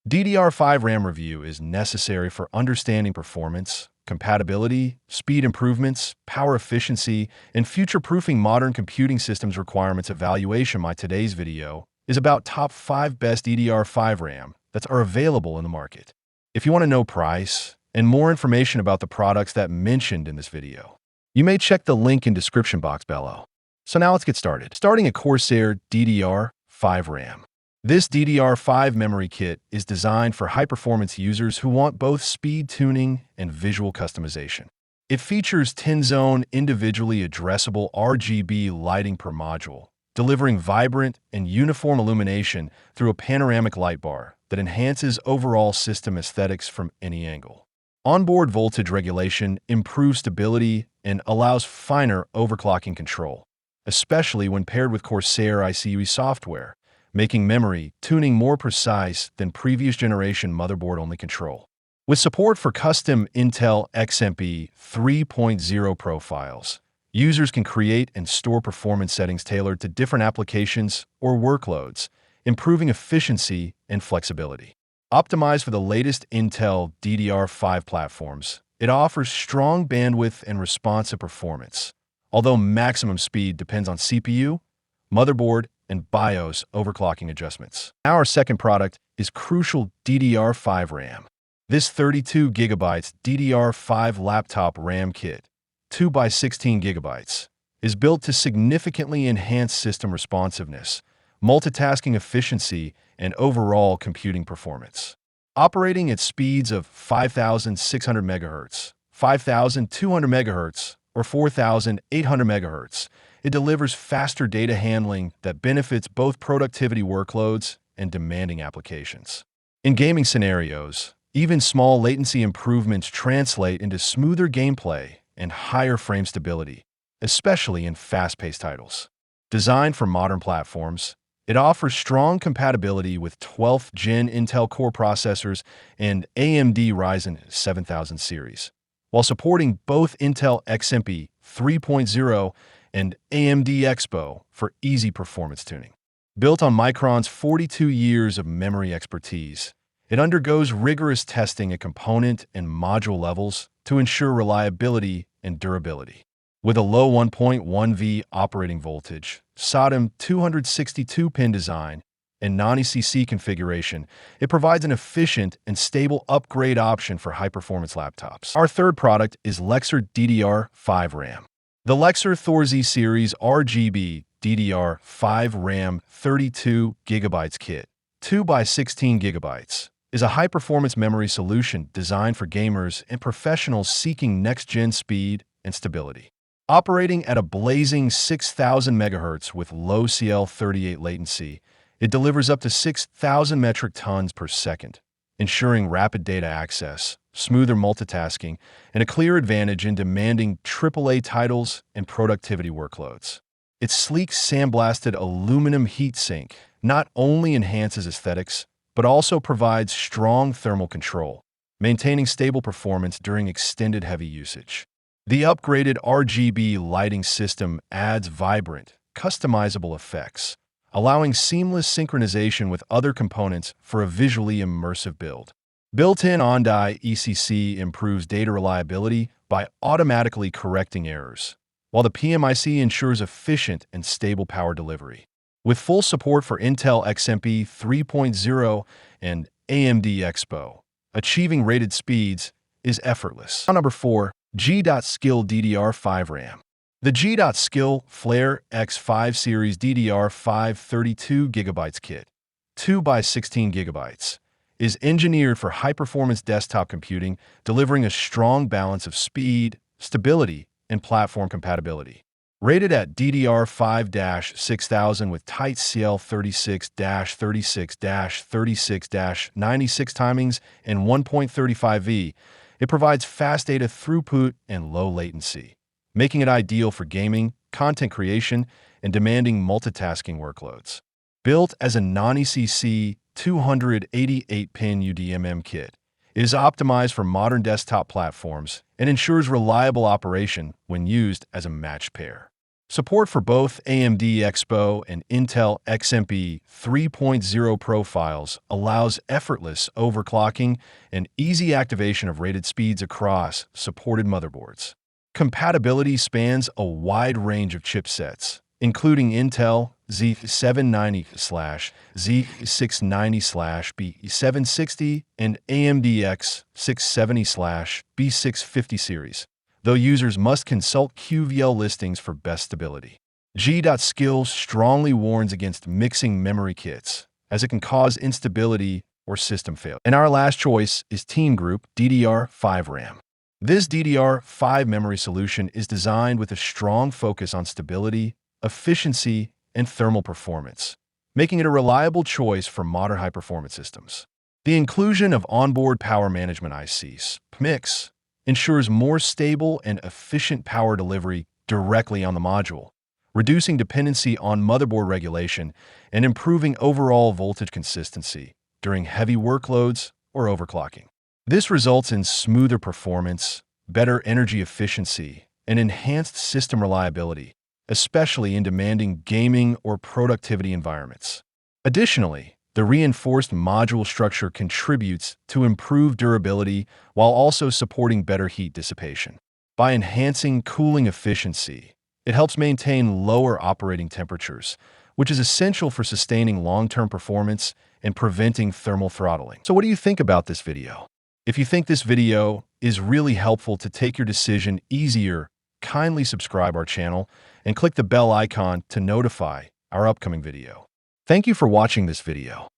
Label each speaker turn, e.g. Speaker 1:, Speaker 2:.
Speaker 1: DDR5 RAM review is necessary for understanding performance, compatibility, speed improvements, power efficiency, and future-proofing modern computing systems requirements evaluation. My today's video is about top 5 best DDR5 RAM that are available in the market. If you want to know price and more information about the products that mentioned in this video, you may check the link in description box below. So now let's get started. Starting at Corsair DDR5 RAM. This DDR5 memory kit is designed for high-performance users who want both speed tuning and visual customization. It features 10-zone individually addressable RGB lighting per module, delivering vibrant and uniform illumination through a panoramic light bar that enhances overall system aesthetics from any angle. Onboard voltage regulation improves stability and allows finer overclocking control, especially when paired with Corsair ICE software, making memory tuning more precise than previous generation motherboard-only control. With support for custom Intel XMP 3.0 profiles, users can create and store performance settings tailored to different applications or workloads, improving efficiency and flexibility. Optimized for the latest Intel DDR5 platforms, it offers strong bandwidth and responsive performance, although maximum speed depends on CPU, motherboard, and BIOS overclocking adjustments. Now our second product is Crucial DDR5 RAM. This 32GB DDR5 laptop RAM kit, 2x16GB, is built to significantly enhance system responsiveness, multitasking efficiency, and overall computing performance. Operating at speeds of 5,600 MHz, 5,200 MHz, or 4,800 MHz, it delivers faster data handling that benefits both productivity workloads and demanding applications. In gaming scenarios, even small latency improvements translate into smoother gameplay and higher frame stability, especially in fast-paced titles. Designed for modern platforms, it offers strong compatibility with 12th Gen Intel Core processors and AMD Ryzen 7000 series, while supporting both Intel XMP 3.0 and AMD Expo for easy performance tuning. Built on Micron's 42 years of memory expertise, it undergoes rigorous testing at component and module levels to ensure reliability and durability. With a low 1.1V operating voltage, SODIMM 262-pin design, and non-ECC configuration, it provides an efficient and stable upgrade option for high-performance laptops. Our third product is Lexar DDR5 RAM. The Lexar Thorz series RGB DDR5 RAM 32GB kit, 2x16GB, is a high-performance memory solution designed for gamers and professionals seeking next-gen speed and stability. Operating at a blazing 6,000 MHz with low CL38 latency, it delivers up to 6,000 metric tons per second, ensuring rapid data access, smoother multitasking, and a clear advantage in demanding AAA titles and productivity workloads. Its sleek sandblasted aluminum heatsink not only enhances aesthetics, but also provides strong thermal control, maintaining stable performance during extended heavy usage. The upgraded RGB lighting system adds vibrant, customizable effects, allowing seamless synchronization with other components for a visually immersive build. Built-in on-die ECC improves data reliability by automatically correcting errors, while the PMIC ensures efficient and stable power delivery. With full support for Intel XMP 3.0 and AMD Expo, achieving rated speeds is effortless. Number 4. G.Skill DDR5 RAM. The G.Skill Flare X5 Series DDR5 32GB kit, 2x16GB, is engineered for high-performance desktop computing, delivering a strong balance of speed, stability, and platform compatibility. Rated at DDR5-6000 with tight CL36-36-36-96 timings and 1.35V, it provides fast data throughput and low latency, making it ideal for gaming, content creation, and demanding multitasking workloads. Built as a non-ECC 288-pin UDMM kit, it is optimized for modern desktop platforms and ensures reliable operation when used as a matched pair. Support for both AMD Expo and Intel XMP 3.0 profiles allows effortless overclocking and easy activation of rated speeds across supported motherboards. Compatibility spans a wide range of chipsets, including Intel Z790/Z690/B760 and AMD X670/B650 series, though users must consult QVL listings for best stability. G.Skill strongly warns against mixing memory kits, as it can cause instability or system failure. And our last choice is Team Group DDR5 RAM. This DDR5 memory solution is designed with a strong focus on stability, efficiency, and thermal performance, making it a reliable choice for modern high-performance systems. The inclusion of onboard power management ICs, PMICs, ensures more stable and efficient power delivery directly on the module, reducing dependency on motherboard regulation and improving overall voltage consistency during heavy workloads or overclocking. This results in smoother performance, better energy efficiency, and enhanced system reliability, especially in demanding gaming or productivity environments. Additionally, the reinforced module structure contributes to improved durability while also supporting better heat dissipation. By enhancing cooling efficiency, it helps maintain lower operating temperatures, which is essential for sustaining long-term performance and preventing thermal throttling. So what do you think about this video? If you think this video is really helpful to take your decision easier, kindly subscribe our channel and click the bell icon to notify our upcoming video. Thank you for watching this video.